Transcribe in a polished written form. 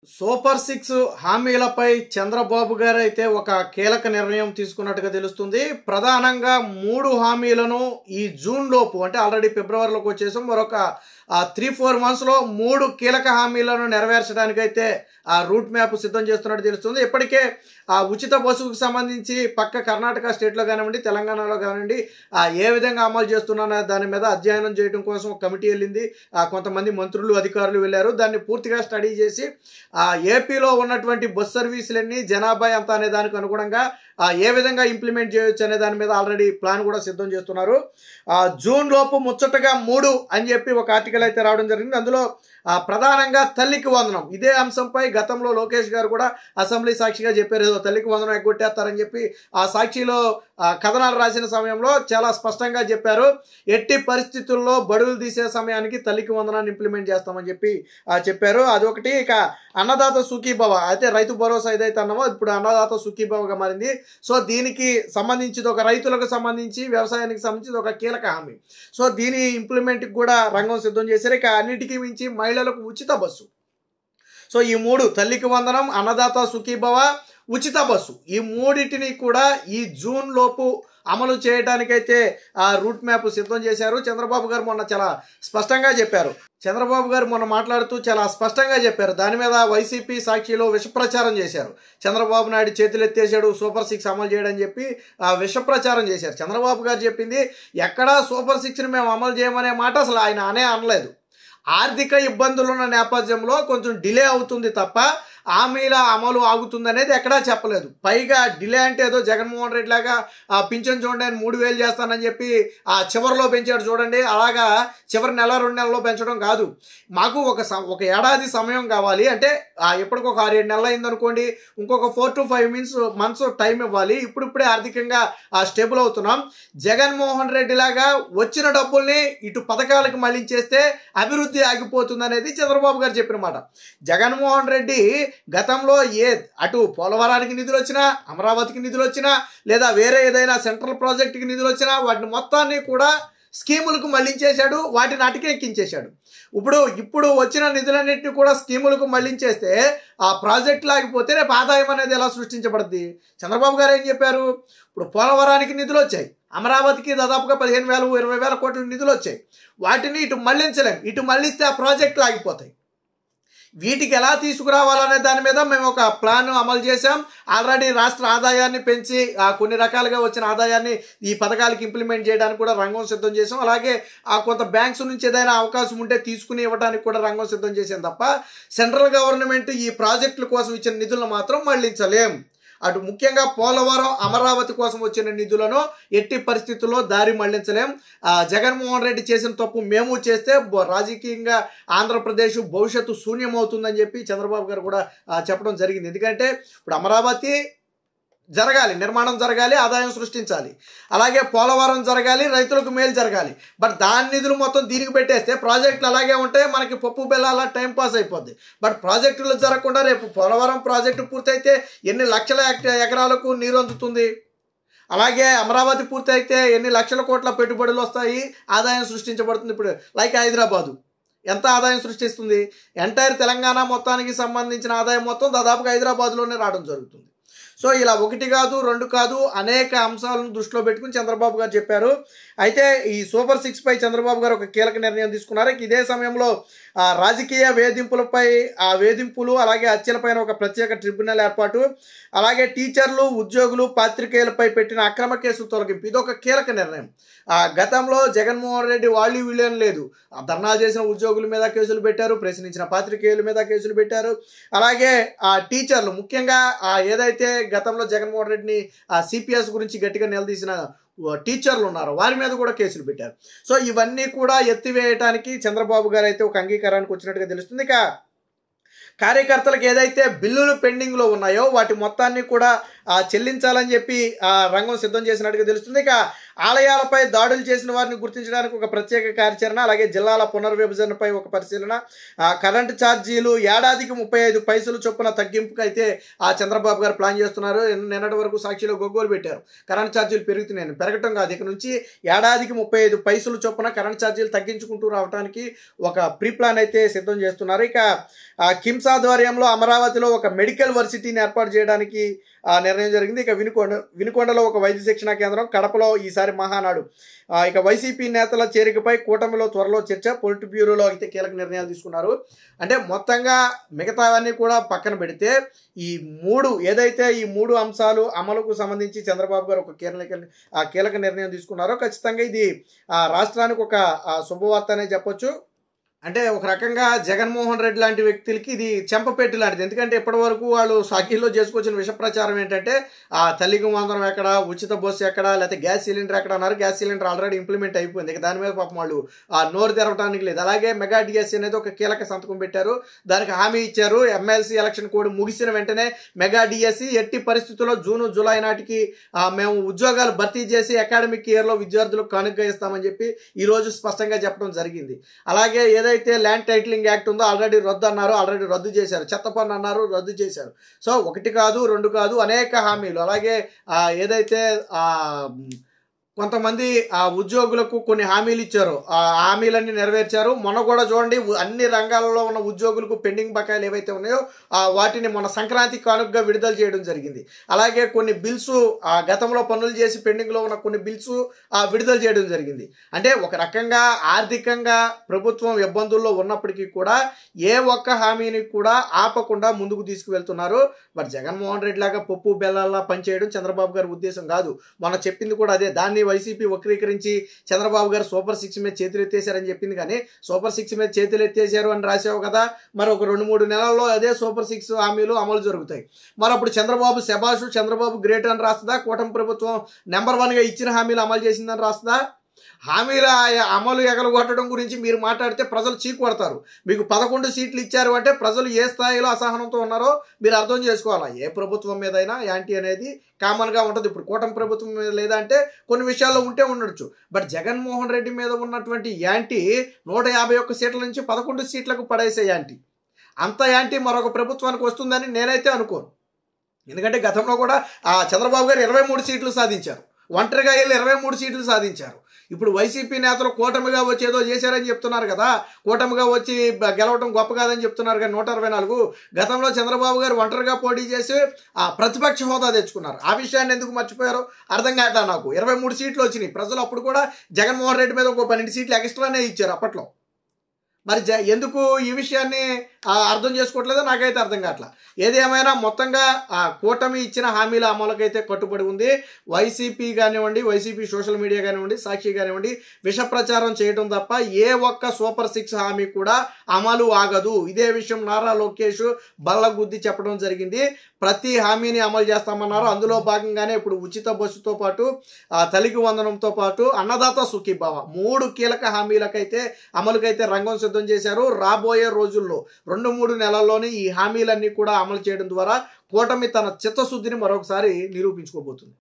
Super 6 హామీలపై Chandrababu గారు అయితే ఒక కీలక నిర్ణయం తీసుకున్నట్టుగా తెలుస్తుంది. ప్రధానంగా 3 హామీలను ఈ జూన్ లోపు అంటే ఆల్రెడీ ఫిబ్రవరిలోకి వచ్చేసాం. మరొక 3-4 మంత్స్లో 3 కీలక హామీలను నెరవేర్చడానికి అయితే ఆ రూట్ మ్యాప్ సిద్ధం చేస్తున్నట్టు తెలుస్తుంది. ఇప్పటికే ఆ ఉచిత బస్సుకు సంబంధించి పక్క కర్ణాటక స్టేట్లో కానివ్వండి, తెలంగాణలో కానివ్వండి ఏ విధంగా అమలు చేస్తున్నా దాని మీద అధ్యయనం చేయడం కోసం ఒక కమిటీ వెళ్ళింది. కొంతమంది మంత్రులు, అధికారులు వెళ్ళారు. దాన్ని పూర్తిగా స్టడీ చేసి ఏపీలో ఉన్నటువంటి బస్ సర్వీసులన్నీ జనాభా ఎంత అనే దానికి అనుగుణంగా ఏ విధంగా ఇంప్లిమెంట్ చేయొచ్చు అనే దాని మీద ఆల్రెడీ ప్లాన్ కూడా సిద్ధం చేస్తున్నారు. జూన్ లోపు ముచ్చటగా 3 అని చెప్పి ఒక ఆర్టికల్ అయితే రావడం జరిగింది. అందులో ప్రధానంగా తల్లికి వందనం ఇదే అంశంపై గతంలో లోకేష్ గారు కూడా అసెంబ్లీ సాక్షిగా చెప్పారు. తల్లికి వందనం ఎగ్గొట్టేస్తారని చెప్పి ఆ సాక్షిలో కథనాలు రాసిన సమయంలో చాలా స్పష్టంగా చెప్పారు. ఎట్టి పరిస్థితుల్లో బడులు తీసే సమయానికి తల్లికి వందనాన్ని ఇంప్లిమెంట్ చేస్తామని చెప్పి చెప్పారు. అదొకటి. ఇక అన్నదాత సుఖీభవ అయితే రైతు భరోసా ఏదైతే అన్నామో ఇప్పుడు అన్నదాత సుఖీభవగా మారింది. సో దీనికి సంబంధించి ఒక రైతులకు సంబంధించి వ్యవసాయానికి సంబంధించి ఒక కీలక హామీ. సో దీని ఇంప్లిమెంట్కి కూడా రంగం సిద్ధం చేశారు. ఇక అన్నిటికీ మించి మహిళలకు ఉచిత బస్సు. సో ఈ 3 తల్లికి వందనం, అన్నదాత సుఖీభవ, ఉచిత బస్సు ఈ మూడింటిని కూడా ఈ జూన్ లోపు అమలు చేయడానికైతే రూట్ మ్యాప్ సిద్ధం చేశారు. చంద్రబాబు గారు మొన్న చాలా స్పష్టంగా చెప్పారు. చంద్రబాబు గారు మొన్న మాట్లాడుతూ చాలా స్పష్టంగా చెప్పారు. దాని మీద వైసీపీ సాక్షిలో విషప్రచారం చేశారు. చంద్రబాబు నాయుడు చేతులెత్తేసాడు సూపర్ 6 అమలు చేయడని చెప్పి విషప్రచారం చేశారు. చంద్రబాబు గారు చెప్పింది ఎక్కడా సూపర్ 6ని మేము అమలు చేయమనే మాట అసలు ఆయన అనలేదు. ఆర్థిక ఇబ్బందులు ఉన్న నేపథ్యంలో కొంచెం డిలే అవుతుంది తప్ప హామీల అమలు ఆగుతుందనేది ఎక్కడా చెప్పలేదు. పైగా డిలే అంటే ఏదో జగన్మోహన్ రెడ్డి లాగా పింఛన్ చూడండి ఆయన 3,000 చేస్తానని చెప్పి చివరిలో పెంచాడు చూడండి, అలాగా చివరి నెల 2 నెలల్లో పెంచడం కాదు. మాకు ఒక ఏడాది సమయం కావాలి. అంటే ఎప్పటికొక 6-7 నెలలు అయిందనుకోండి, ఇంకొక 4 to 5 మంత్స్ టైం ఇవ్వాలి. ఇప్పుడిప్పుడే ఆర్థికంగా స్టేబుల్ అవుతున్నాం. జగన్మోహన్ రెడ్డి లాగా వచ్చిన డబ్బుల్ని ఇటు పథకాలకు మళ్లించేస్తే అభివృద్ధి ఆగిపోతుంది అనేది చంద్రబాబు గారు చెప్పిన మాట. జగన్మోహన్ రెడ్డి గతంలో అటు పోలవరానికి నిధులు వచ్చినా, అమరావతికి నిధులు వచ్చినా, లేదా వేరే ఏదైనా సెంట్రల్ ప్రాజెక్టుకి నిధులు వచ్చినా వాటిని మొత్తాన్ని కూడా స్కీములకు మళ్లించేశాడు, వాటిని అటకెక్కించేశాడు. ఇప్పుడు వచ్చిన నిధులన్నింటినీ కూడా స్కీములకు మళ్లించేస్తే ఆ ప్రాజెక్టులు ఆగిపోతే రేపు ఆదాయం అనేది ఎలా సృష్టించబడుద్ది? చంద్రబాబు గారు ఏం చెప్పారు? ఇప్పుడు పోలవరానికి నిధులు వచ్చాయి, అమరావతికి దాదాపుగా 15,000-20,000 కోట్ల నిధులు వచ్చాయి. వాటిని ఇటు మళ్లించలేం. ఇటు మళ్లిస్తే ఆ ప్రాజెక్టులు ఆగిపోతాయి. వీటికి ఎలా తీసుకురావాలనే దాని మీద మేము ఒక ప్లాన్ అమలు చేశాం. ఆల్రెడీ రాష్ట్ర ఆదాయాన్ని పెంచి కొన్ని రకాలుగా వచ్చిన ఆదాయాన్ని ఈ పథకాలకి ఇంప్లిమెంట్ చేయడానికి కూడా రంగం సిద్ధం చేసాం. అలాగే కొంత బ్యాంక్స్ నుంచి ఏదైనా అవకాశం ఉంటే తీసుకుని ఇవ్వడానికి కూడా రంగం సిద్ధం చేసాం తప్ప సెంట్రల్ గవర్నమెంట్ ఈ ప్రాజెక్టుల కోసం ఇచ్చిన నిధులను మాత్రం మళ్లించలేం. అటు ముఖ్యంగా పోలవరం, అమరావతి కోసం వచ్చిన నిధులను ఎట్టి పరిస్థితుల్లో దారి మళ్లించలేం. జగన్మోహన్ రెడ్డి చేసిన తప్పు మేము చేస్తే రాజకీయంగా ఆంధ్రప్రదేశ్ భవిష్యత్తు శూన్యమవుతుందని చెప్పి చంద్రబాబు గారు కూడా చెప్పడం జరిగింది. ఎందుకంటే ఇప్పుడు అమరావతి జరగాలి, నిర్మాణం జరగాలి, ఆదాయం సృష్టించాలి. అలాగే పోలవరం జరగాలి, రైతులకు మేలు జరగాలి. బట్ దాని నిధులు మొత్తం దీనికి పెట్టేస్తే ప్రాజెక్టులు అలాగే ఉంటాయి, మనకి పప్పు బెల్లాల టైం పాస్ అయిపోద్ది. బట్ ప్రాజెక్టులు జరగకుండా రేపు పోలవరం ప్రాజెక్టు పూర్తయితే ఎన్ని లక్షల ఎకరాలకు నీరు అందుతుంది? అలాగే అమరావతి పూర్తయితే ఎన్ని లక్షల కోట్ల పెట్టుబడులు వస్తాయి, ఆదాయం సృష్టించబడుతుంది. ఇప్పుడు లైక్ హైదరాబాదు ఎంత ఆదాయం సృష్టిస్తుంది? ఎంటైర్ తెలంగాణ మొత్తానికి సంబంధించిన ఆదాయం మొత్తం దాదాపుగా హైదరాబాద్లోనే రావడం జరుగుతుంది. సో ఇలా 1 కాదు 2 కాదు అనేక అంశాలను దృష్టిలో పెట్టుకుని చంద్రబాబు గారు చెప్పారు. అయితే ఈ సూపర్ 6 పై చంద్రబాబు గారు ఒక కీలక నిర్ణయం తీసుకున్నారు. ఇదే సమయంలో రాజకీయ వేధింపులపై వేధింపులు, అలాగే హత్యలపైన ఒక ప్రత్యేక ట్రిబ్యునల్ ఏర్పాటు, అలాగే టీచర్లు, ఉద్యోగులు, పాత్రికేయులపై పెట్టిన అక్రమ కేసులు తొలగింపు ఇదొక కీలక నిర్ణయం. గతంలో జగన్మోహన్ రెడ్డి వాళ్ళు వీళ్ళని లేదు, ధర్నాలు చేసిన ఉద్యోగుల మీద కేసులు పెట్టారు, ప్రశ్నించిన పాత్రికేయుల మీద కేసులు పెట్టారు. అలాగే టీచర్లు ముఖ్యంగా ఏదైతే గతంలో జగన్మోహన్ రెడ్డిని సిపిఎస్ గురించి గట్టిగా నిలదీసిన టీచర్లు ఉన్నారు వారి మీద కూడా కేసులు పెట్టారు. సో ఇవన్నీ కూడా ఎత్తివేయడానికి చంద్రబాబు గారు అయితే ఒక అంగీకారానికి వచ్చినట్టుగా తెలుస్తుంది. ఇక కార్యకర్తలకు ఏదైతే బిల్లులు పెండింగ్లో ఉన్నాయో వాటి మొత్తాన్ని కూడా చెల్లించాలని చెప్పి రంగం సిద్ధం చేసినట్టుగా తెలుస్తుంది. ఇక ఆలయాలపై దాడులు చేసిన వారిని గుర్తించడానికి ఒక ప్రత్యేక కార్యాచరణ, అలాగే జిల్లాల పునర్విభజనపై ఒక పరిశీలన, కరెంటు ఛార్జీలు ఏడాదికి 35 పైసలు చొప్పున తగ్గింపుకు అయితే చంద్రబాబు గారు ప్లాన్ చేస్తున్నారు. నిన్నటి వరకు సాక్షిలో గొగ్గోలు పెట్టారు, కరెంటు ఛార్జీలు పెరుగుతున్నాయని. పెరగటం కాదు, ఇక నుంచి ఏడాదికి 35 పైసలు చొప్పున కరెంటు ఛార్జీలు తగ్గించుకుంటూ రావడానికి ఒక ప్రీ ప్లాన్ అయితే సిద్ధం చేస్తున్నారు. ఇక కిమ్స్ ఆధ్వర్యంలో అమరావతిలో ఒక మెడికల్ వర్సిటీని ఏర్పాటు చేయడానికి నిర్ణయం జరిగింది. ఇక వినుకొండలో ఒక వైద్య శిక్షణా కేంద్రం, కడపలో ఈసారి మహానాడు. ఇక వైసీపీ నేతల చేరికపై కూటమిలో త్వరలో చర్చ, పొలిట్ బ్యూరోలో అయితే కీలక నిర్ణయాలు తీసుకున్నారు. అంటే మొత్తంగా మిగతావన్నీ కూడా పక్కన పెడితే ఈ మూడు అంశాలు అమలుకు సంబంధించి చంద్రబాబు గారు ఒక కీలక నిర్ణయం తీసుకున్నారో ఖచ్చితంగా ఇది రాష్ట్రానికి ఒక శుభవార్త అనే చెప్పొచ్చు. అంటే ఒక రకంగా జగన్మోహన్ రెడ్డి లాంటి వ్యక్తులకి ఇది చెంపపెట్టు లాంటిది. ఎందుకంటే ఇప్పటి వరకు వాళ్ళు సాక్షిలో చేసుకొచ్చిన విష ప్రచారం ఏంటంటే తల్లికి వందనం ఎక్కడ, ఉచిత బస్సు ఎక్కడ, లేకపోతే గ్యాస్ సిలిండర్ ఎక్కడ అన్నారు. గ్యాస్ సిలిండర్ ఆల్రెడీ ఇంప్లిమెంట్ అయిపోయింది, ఇక దాని మీద పాపం వాళ్ళు నోరు తెరవడానికి లేదు. అలాగే మెగా డిఎస్సీ అనేది ఒక కీలక సంతకం పెట్టారు, దానికి హామీ ఇచ్చారు. ఎమ్మెల్సీ ఎలక్షన్ కోడ్ ముగిసిన వెంటనే మెగా డిఎస్సీ ఎట్టి పరిస్థితుల్లో జూన్ జూలై నాటికి మేము ఉద్యోగాలు భర్తీ చేసి అకాడమిక్ ఇయర్లో విద్యార్థులకు కానుకగా ఇస్తామని చెప్పి ఈరోజు స్పష్టంగా చెప్పడం జరిగింది. అలాగే ఏదైతే ల్యాండ్ టైటిలింగ్ యాక్ట్ ఉందో ఆల్రెడీ రద్దు చేశారు. చెత్త పన్ను అన్నారు, రద్దు చేశారు. సో 1 కాదు 2 కాదు అనేక హామీలు. అలాగే ఏదైతే కొంతమంది ఉద్యోగులకు కొన్ని హామీలు ఇచ్చారు, ఆ హామీలన్నీ నెరవేర్చారు. మొన్న కూడా చూడండి, అన్ని రంగాలలో ఉన్న ఉద్యోగులకు పెండింగ్ బకాయిలు ఏవైతే ఉన్నాయో వాటిని మొన్న సంక్రాంతి కానుకగా విడుదల చేయడం జరిగింది. అలాగే కొన్ని బిల్స్ గతంలో పనులు చేసి పెండింగ్లో ఉన్న కొన్ని బిల్స్ విడుదల చేయడం జరిగింది. అంటే ఒక రకంగా ఆర్థికంగా ప్రభుత్వం ఇబ్బందుల్లో ఉన్నప్పటికీ కూడా ఏ ఒక్క హామీని కూడా ఆపకుండా ముందుకు తీసుకువెళ్తున్నారు. మరి జగన్మోహన్ రెడ్డి లాగా పప్పు బెల్లాల్లా పనిచేయడం చంద్రబాబు గారి ఉద్దేశం కాదు. మొన్న చెప్పింది కూడా అదే. దాన్ని వైసీపీ వక్రీకరించి చంద్రబాబు గారు సూపర్ 6 మీద చేతులు ఎత్తేసారని చెప్పింది, కానీ సూపర్ 6 మీద చేతులు ఎత్తేసారు అని రాసావు కదా, మరి ఒక 2-3 నెలల్లో అదే సూపర్ 6 హామీలు అమలు జరుగుతాయి. మరి అప్పుడు చంద్రబాబు శబాషు, చంద్రబాబు గ్రేట్ అని రాస్తుందా? కూటమి ప్రభుత్వం నెంబర్ 1గా ఇచ్చిన హామీలు అమలు చేసిందని రాస్తుందా? హామీల అమలు ఎగలగొట్టడం గురించి మీరు మాట్లాడితే ప్రజలు చీకొడతారు. మీకు 11 సీట్లు ఇచ్చారు అంటే ప్రజలు ఏ స్థాయిలో అసహనంతో ఉన్నారో మీరు అర్థం చేసుకోవాలా. ఏ ప్రభుత్వం మీదైనా యాంటీ అనేది కామన్గా ఉంటుంది. ఇప్పుడు కూటమి ప్రభుత్వం మీద లేదంటే కొన్ని విషయాల్లో ఉంటే ఉండొచ్చు, బట్ జగన్మోహన్ రెడ్డి మీద ఉన్నటువంటి యాంటీ 151 సీట్ల నుంచి 11 సీట్లకు పడేసే యాంటీ. అంత యాంటీ మరొక ప్రభుత్వానికి వస్తుందని నేనైతే అనుకోను. ఎందుకంటే గతంలో కూడా చంద్రబాబు గారు 23 సీట్లు సాధించారు, ఒంటరిగా వెళ్ళి 23 సీట్లు సాధించారు. ఇప్పుడు వైసీపీ నేతలు కూటమిగా వచ్చి ఏదో చేశారని చెప్తున్నారు కదా, కూటమిగా వచ్చి గెలవడం గొప్ప కాదని చెప్తున్నారు. కానీ 124 గతంలో చంద్రబాబు గారు ఒంటరిగా పోటీ చేసి ప్రతిపక్ష హోదా తెచ్చుకున్నారు. ఆ విషయాన్ని ఎందుకు మర్చిపోయారో అర్థం కావట్లా నాకు. 23 సీట్లు వచ్చినాయి. ప్రజలు అప్పుడు కూడా జగన్మోహన్ రెడ్డి మీద ఒక 12 సీట్లు ఎక్స్ట్రానే ఇచ్చారు అప్పట్లో. మరి ఎందుకు ఈ విషయాన్ని అర్థం చేసుకోవట్లేదో నాకైతే అర్థం కావట్లా. ఏదేమైనా మొత్తంగా కూటమి ఇచ్చిన హామీల అమలుకైతే కట్టుబడి ఉంది. వైసీపీ కానివ్వండి, వైసీపీ సోషల్ మీడియా కానివ్వండి, సాక్షి కానివ్వండి, విష ప్రచారం చేయడం తప్ప ఏ ఒక్క సూపర్ 6 హామీ కూడా అమలు ఆగదు. ఇదే విషయం నారా లోకేష్ బల్లగుద్ది చెప్పడం జరిగింది. ప్రతి హామీని అమలు చేస్తామన్నారు. అందులో భాగంగానే ఇప్పుడు ఉచిత బస్సుతో పాటు తల్లికి వందనంతో పాటు అన్నదాత సుఖీభావ 3 కీలక హామీలకైతే అమలుకైతే రంగం సిద్ధం చేశారు. రాబోయే రోజుల్లో 2-3 నెలల్లోనే ఈ హామీలన్నీ కూడా అమలు చేయడం ద్వారా కూటమి తన చిత్తశుద్ధిని మరొకసారి నిరూపించుకోబోతుంది.